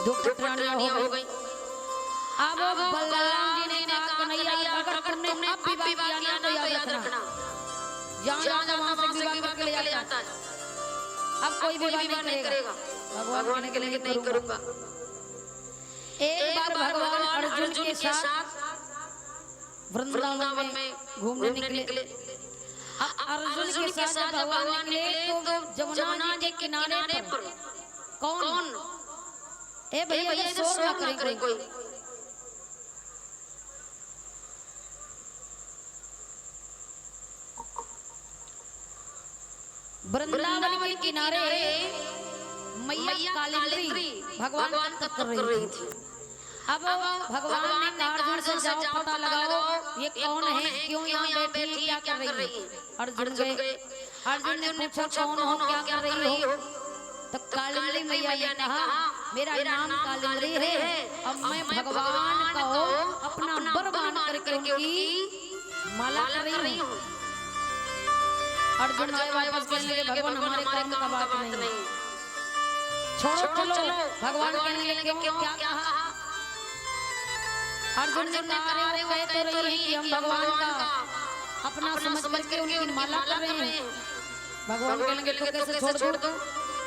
दुख प्राणियां हो गई। अब बलराम जी ने कहा कन्हैया अगर तुमने अब विवाह किया तो याद रखना जहाँ वहाँ से विवाह करके ले आता है। अब कोई विवाह नहीं करेगा। भगवान के लिए नहीं करूँगा। एक बार भगवान अर्जुन के साथ वृंदावन में घूमने निकले। अर्जुन के साथ भगवान निकले तो जमुना जी के किनारे पर कौन ए भैया ये शोर ना करे कोई। वृंदावन के किनारे मैया कालिंदी भगवान तप कर रही थी। अब भगवान ने कहा अर्जुन से जाओ पता लगाओ ये कौन है, क्यों यहाँ बैठी है, क्या कर रही है। अर्जुन गए। अर्जुन ने पूछा कौन हो, क्या कर रही हो। तो कालिंदी मैया ने कहा मेरा नाम कालिंदी है। अब मैं भगवान का अपना वर मान करके उनकी माला कर रही हूँ। अर्जुन आए वापस कहने लगे भगवान हमारे कर्म का बात नहीं, छोड़ो चलो। भगवान कहने लगे क्यों, क्या कहा। अर्जुन ने कहा अरे कह तो रही है कि हम भगवान का अपना समझ करके उनकी माला कर रहे हैं। भगवान कहने लगे तो कैसे छोड़ दो,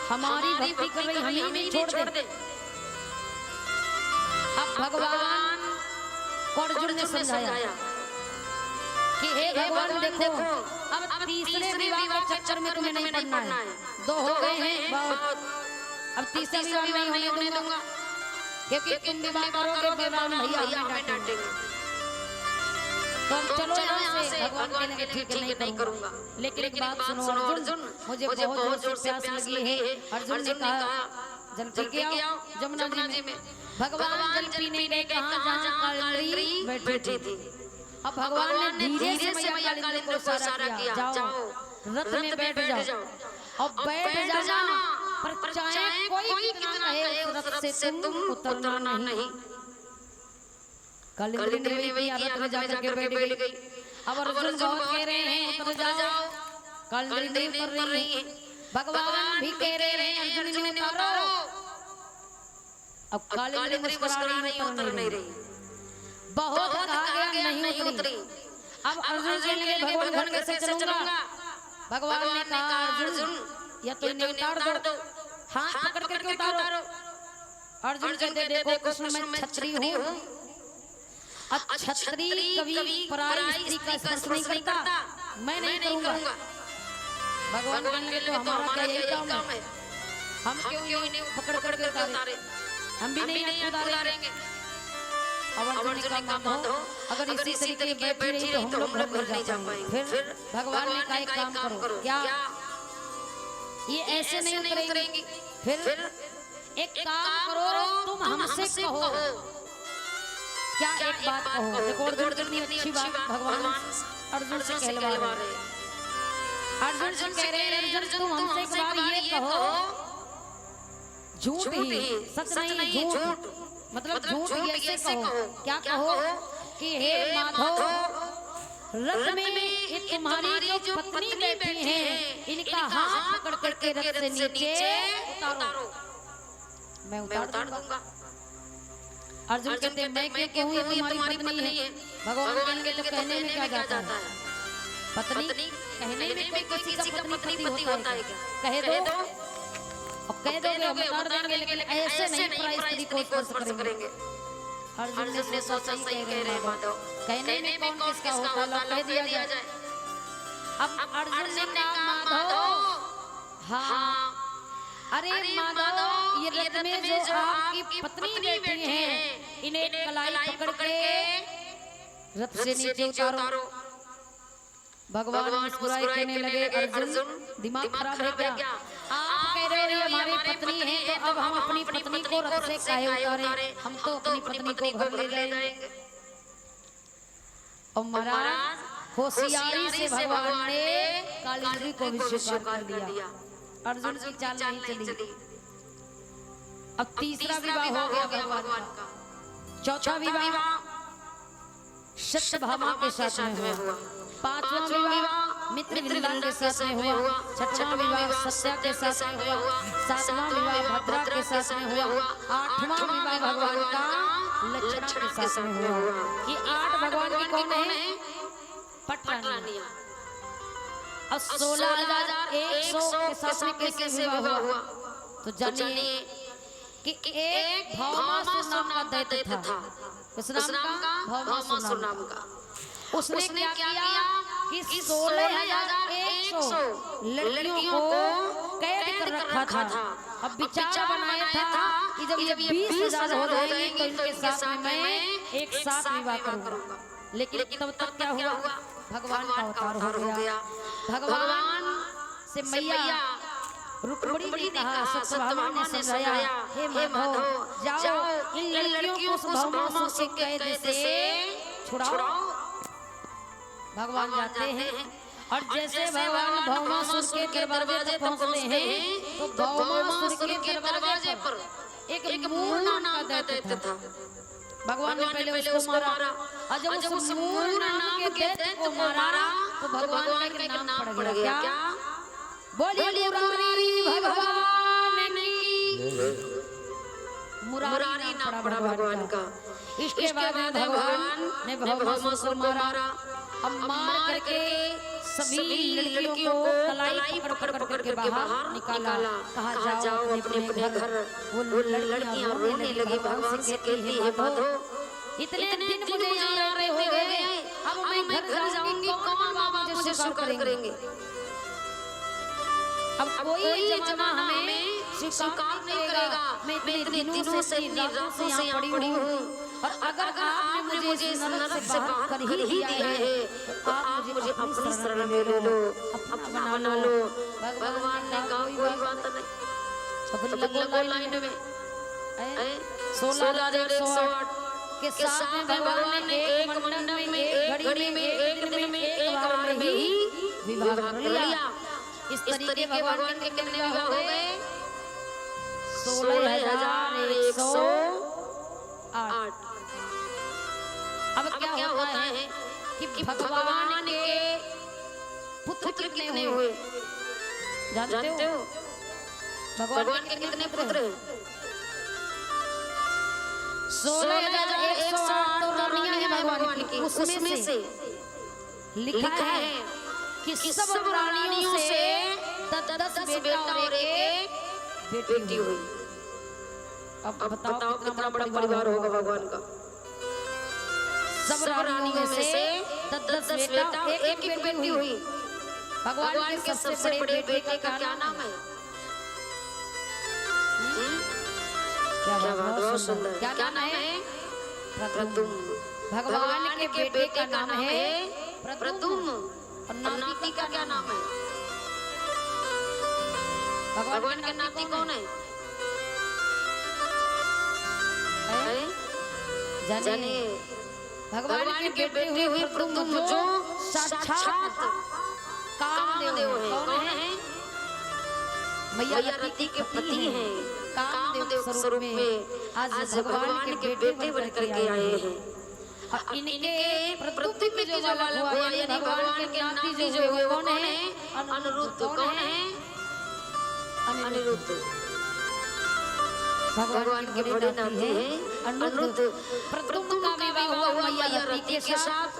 हमारी भक्ति कर रही हमें नहीं छोड़ दे। अब भगवान को अर्जुन ने समझाया कि हे भगवान देखो अब तीसरे विवाह के चक्कर में तुम्हें नहीं पड़ना है। दो हो गए हैं बहुत, अब तीसरा विवाह नहीं होने दूंगा क्योंकि तुम विवाह करोगे विवाह भैया हमें डांटेंगे। तो चलो यहाँ से। भगवान कहने लगे ठीक है नहीं करूंगा। लेकिन एक बात सुनो अर्जुन, मुझे बहुत जोर से प्यास लगी है। अर्जुन ने कहा जल पी के आओ जमुना जी में। भगवान जल पीने गए कहाँ जहाँ कालिंदी बैठी थी। अब भगवान ने धीरे से मैया कालिंदी को इशारा किया जाओ रथ में बैठ जाओ। अब बैठ जाना पर चाहे कोई कितना कहे उस रथ से तुम उतरना नहीं। कालिंदी ने भी रथ में जाकर के बैठ गई। अब अर्जुन बहुत कह रहे हैं उतर जाओ, कालिंदी नहीं उतर रही है। भगवान भी कह रहे हैं अर्जुन ने उतारो। अब कालिंदी मुस्कुरा रही उतर नहीं रही। बहुत कहा गया नहीं उतरी। अब अर्जुन के लिए भगवान घर कैसे चलूंगा। भगवान ने कहा अर्जुन या तो इन्हें उतार दो, हाथ पकड़ करके उतारो। अर्जुन कहते देखो कृष्ण मैं छत्री हूँ। छत्री कभी पराई स्त्री का स्पर्श नहीं करता, मैं नहीं करूंगा। भगवान कहने लगे तो हमारा क्या यही काम है, हम क्यों इन्हें पकड़ करके उतारे, हम भी नहीं उतारेंगे। अब अर्जुन का काम हो अगर इसी तरीके से बैठी रही तो हम लोग घर नहीं जा पाएंगे। फिर भगवान ने कहा एक काम करो, क्या ये ऐसे नहीं उतरेंगी। फिर एक काम करो तुम हमसे कहो, क्या एक बात कहो। देखो अर्जुन की अच्छी बात भगवान अर्जुन से कहलवा रहे। अर्जुन से कह रहे हैं अर्जुन तुम हमसे एक बार ये कहो, झूठ ही सच नहीं झूठ, मतलब झूठ ऐसे कहो। क्या कहो कि हे माधव रथ में ये तुम्हारी जो पत्नी बैठी है इनका हाथ पकड़ करके रथ से नीचे उतारो, मैं उतार दूंगा। अर्जुन कहते मैं क्यों कहूँ ये तुम्हारी पत्नी है। भगवान कहने तो कहने में क्या जाता है, पत्नी कहने में कोई किसी का पत्नी होता है क्या, कह दो और कह दोगे उतार देंगे, लेकिन ऐसे नहीं पराई स्त्री को स्पर्श करेंगे। अर्जुन ने सोचा सही कह रहे माधव, कहने में कौन किसका होता लो कह दिया जाए। अब अर्जुन ने कहा माधव हाँ अरे माधव ये रथ में जो आपकी पत्नी बैठी है इन्हें कलाई पकड़ के रथ से नीचे उतारो। भगवान मुस्कुराए कहने लगे अर्जुन दिमाग खराब है क्या, आप कह रहे हो हमारी पत्नी है तो अब हम अपनी पत्नी को रथ से काहे उतारे, हम तो अपनी पत्नी को घर ले जाएंगे। और महाराज होशियारी से भगवान ने कालिंदी को भी स्वीकार कर दिया। अर्जुन की चाल नहीं चली। अब तीसरा विवाह हो गया भगवान का। चौथा विवाह सत्यभामा के साथ में हुआ। पांचवा विवाह मित्र वृंदावन के साथ में हुआ। छठवां विवाह सत्या के साथ में हुआ। सातवां विवाह भद्रा के साथ में हुआ। आठवां विवाह भगवान का लक्षणा के साथ में हुआ। ये 8 भगवान की कौन है? पटरानियां। और 16,100 के साथ में कैसे विवाह हुआ? तो जानिए कि एक भौमासुर नाम का दैत्य था। उस नाम का भौमासुर नाम का। उसने क्या किया कि 16,100 लड़कियों को कैद कर रखा था। अब विचार बनाया था कि जब ये 20,000 हो जाएंगे तो इनके साथ में मैं एक साथ विवाह करूंगा। लेकिन तब तक क्या हुआ? भगवान का अवतार हो गया। भगवान से मैया रुक्मिणी ने कहा, सत्यभामा ने समझाया, हे माधव जाओ इन लड़कियों को उस भौमासुर के कैद से छुड़ाओ। भगवान जाते हैं और जैसे भगवान भौमासुर के दरवाजे तक पहुंचते हैं तो भौमासुर के दरवाजे पर एक मूर नाम का दैत्य था। भगवान ने पहले उसको मारा और जब उस मूर नाम के दैत्य को मारा तो भगवान का एक नाम पड़ गया। क्या? बोलिए मुरारी भगवान की। मुरारी नाम पड़ा भगवान का। इसके बाद भगवान ने भौमासुर को मारा। अब मार करके सभी लड़कियों को कलाई पकड़ के बाहर निकाला। कहा जाओ अपने घर। वो लड़कियां रोने लगी, भगवान से कहती है माधव इतने दिन मुझे यहाँ रहे हो गए, अब मैं घर जाऊंगी, कौन बाबा मुझे स्वीकार करेंगे? अब कोई जमाना हमें स्वीकार नहीं करेगा। मैं इतने दिनों से यहाँ पड़ी हूँ और अगर आपने मुझे इस नरक से बाहर कर ही दिया है तो आप मुझे अपनी शरण में ले लो, अपना बना लो। भगवान ने कहा कोई बात नहीं, सब लगो लाइन में। 16,108 के साथ में भगवान ने एक मंडप में, एक घड़ी में, एक दिन में, एक बार में ही विवाह कर लिया। इस तरीके भगवान के कितने विवाह हो गए? 16,108। अब क्या होता है कि भगवान के पुत्र कितने हुए? जानते हो भगवान के कितने पुत्र हैं? 16,108 तो रानियां हैं भगवान की। उसमें से लिखा है कि सब रानियों से 10 बेटा और एक बेटी हुई। अब बताओ कितना बड़ा परिवार होगा भगवान का। सब रानियों में से 10 बेटा एक बेटी हुई। भगवान के सबसे बड़े बेटे का क्या नाम है? क्या बात, बहुत सुंदर। क्या नाम है? प्रद्युम्न। भगवान के बेटे का नाम है प्रद्युम्न। और नाती का क्या नाम है? भगवान के नाती कौन है? जाने भगवान के बेटे हुए प्रद्युम्न जो साक्षात कामदेव है। कौन है? मैया रति के पति हैं। कामदेव स्वरूप में आज भगवान के बेटे बनकर के आए हैं। और इनके प्रद्युम्न जो वाला हुआ यानी भगवान के नाती जो हुए कौन है? अनिरुद्ध। कौन है? अनिरुद्ध। भगवान के बड़े नाती हैं अनिरुद्ध। प्रद्युम्न का विवाह हुआ मैया रति के साथ।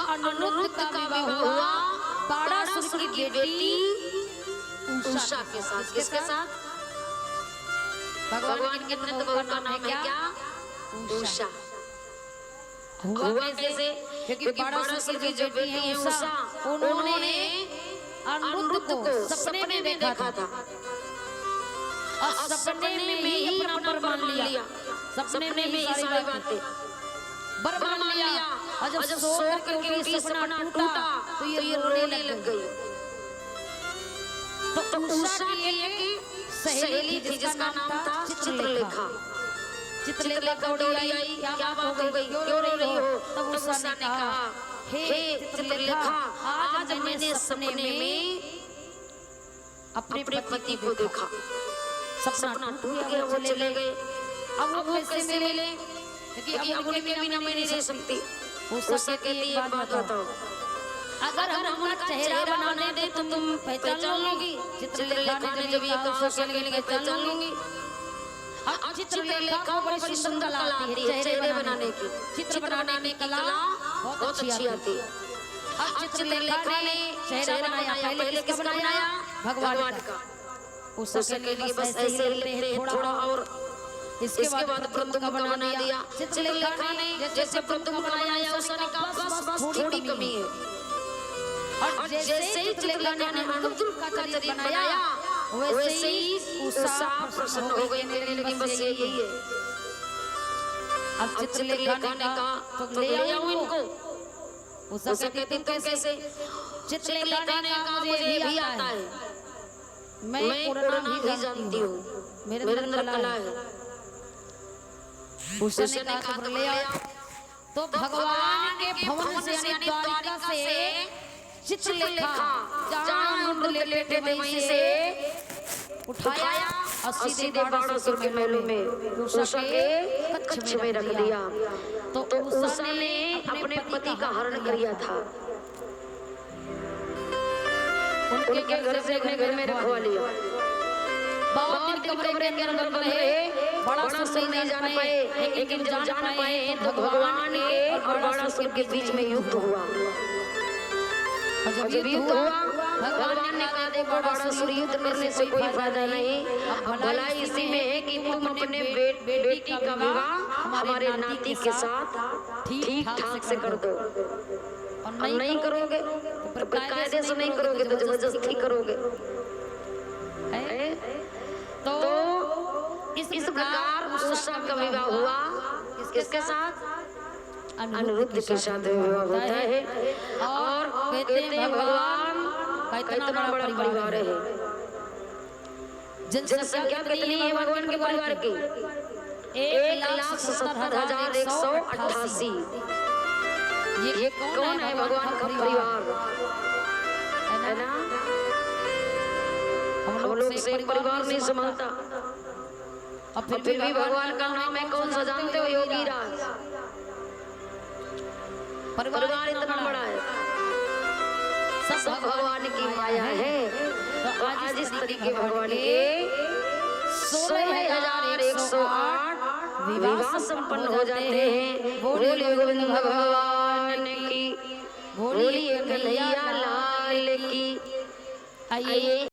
अनिरुद्ध का विवाह हुआ ताड़ासुर की बेटी उषा के साथ। किसके साथ? भगवान के कितने बहू का नाम है? क्या? उषा। हुआ कैसे? क्योंकि ताड़ासुर की जो बेटी है उषा, उन्होंने अनिरुद्ध को सपने में देखा था और सपने में ही अपना वर मान लिया। सपने में ही सारी बातें वर मान लिया। और जब सो करके उठी सपना टूटा तो ये रोने लग गई। तो उषा की एक सहेली थी जिसका नाम था चित्रलेखा। चित्रलेखा दौड़ी आई, क्या बात हो गई, क्यों रो रही हो? तब उषा ने कहा, हे चित्रलेखा, आज मैंने सपने में अपने पति को देखा। सपना टूट गया, वो चले गए। अब वो कैसे मिले? क्योंकि अब उनके बिना मैं नहीं रह सकती। उषा कहती है बात बताओ, अगर हम अपना चेहरा बनाने दे तो तुम पहचान लोगी? चित्रलेखा ने जब ये कहा उषा के लिए पहचान लूंगी। चित्रलेखा को बड़ी सुंदर कला आती है चेहरे बनाने की, चित्र बनाने की कला बहुत अच्छी आती है। अब चित्रलेखा ने चेहरा बनाया, पहले किसका बनाया? भगवान का। उसके लिए बस ऐसे लेते हैं थोड़ा और इसके बाद प्रथम का बना दिया। चित्रलेखा ने जैसे प्रथम बनाया उसने कहा बस थोड़ी कमी है, और जैसे ही चित्रलेखा ने अब्दुल का चरित्र बनाया वैसे ही उषा प्रसन्न हो गई मेरे लिए, बस यही है। अब चित्रलेखा ने कहा तो ले आओ इनको। उषा कहती तो कैसे? चित्रलेखा ने कहा मुझे भी आता है, मैं उड़ना भी जानती हूँ, मेरे अंदर कला है। उषा ने कहा तो ले आओ। तो भगवान के भवन से यानी द्वारिका से चित्रलेखा जहाँ मुंड लेटे थे वहीं से उठाया और सीधे बाणासुर के महल में उषा के कक्ष में रख दिया। तो उषा ने अपने पति का हरण कर लिया था, उनके घर से अपने घर में रखवा लिया। बहुत दिन कमरे के अंदर रहे, बड़ा सुर नहीं जान पाए, लेकिन जब जान पाए तो भगवान के और बाणासुर के बीच में युद्ध हुआ। और जब युद्ध हुआ भगवान ने कहा देखो बाणासुर युद्ध करने से कोई फायदा नहीं, भलाई इसी में है कि तुम अपने बेटी का विवाह हमारे नाती के साथ ठीक ठाक से कर दो। और नहीं करोगे तो कायदे से नहीं करोगे तो जबरदस्ती करोगे। तो इस प्रकार उषा का विवाह हुआ किसके साथ? अनिरुद्ध के साथ विवाह होता है। और कहते हैं भगवान का इतना बड़ा परिवार है, जनसंख्या कितनी है भगवान के परिवार की? 1,70,188। ये कौन है भगवान का परिवार? है ना, हम लोग से परिवार नहीं संभलता, और फिर भी भगवान का नाम है कौन सा जानते हो? योगी राज। परिवार इतना बड़ा है, सब भगवान की माया है। तो आज इस तरीके भगवान के 16,108 विवाह संपन्न हो जाते हैं। बोलिए गोविंद भगवान की, बोलिए कन्हैया लाल की। आइए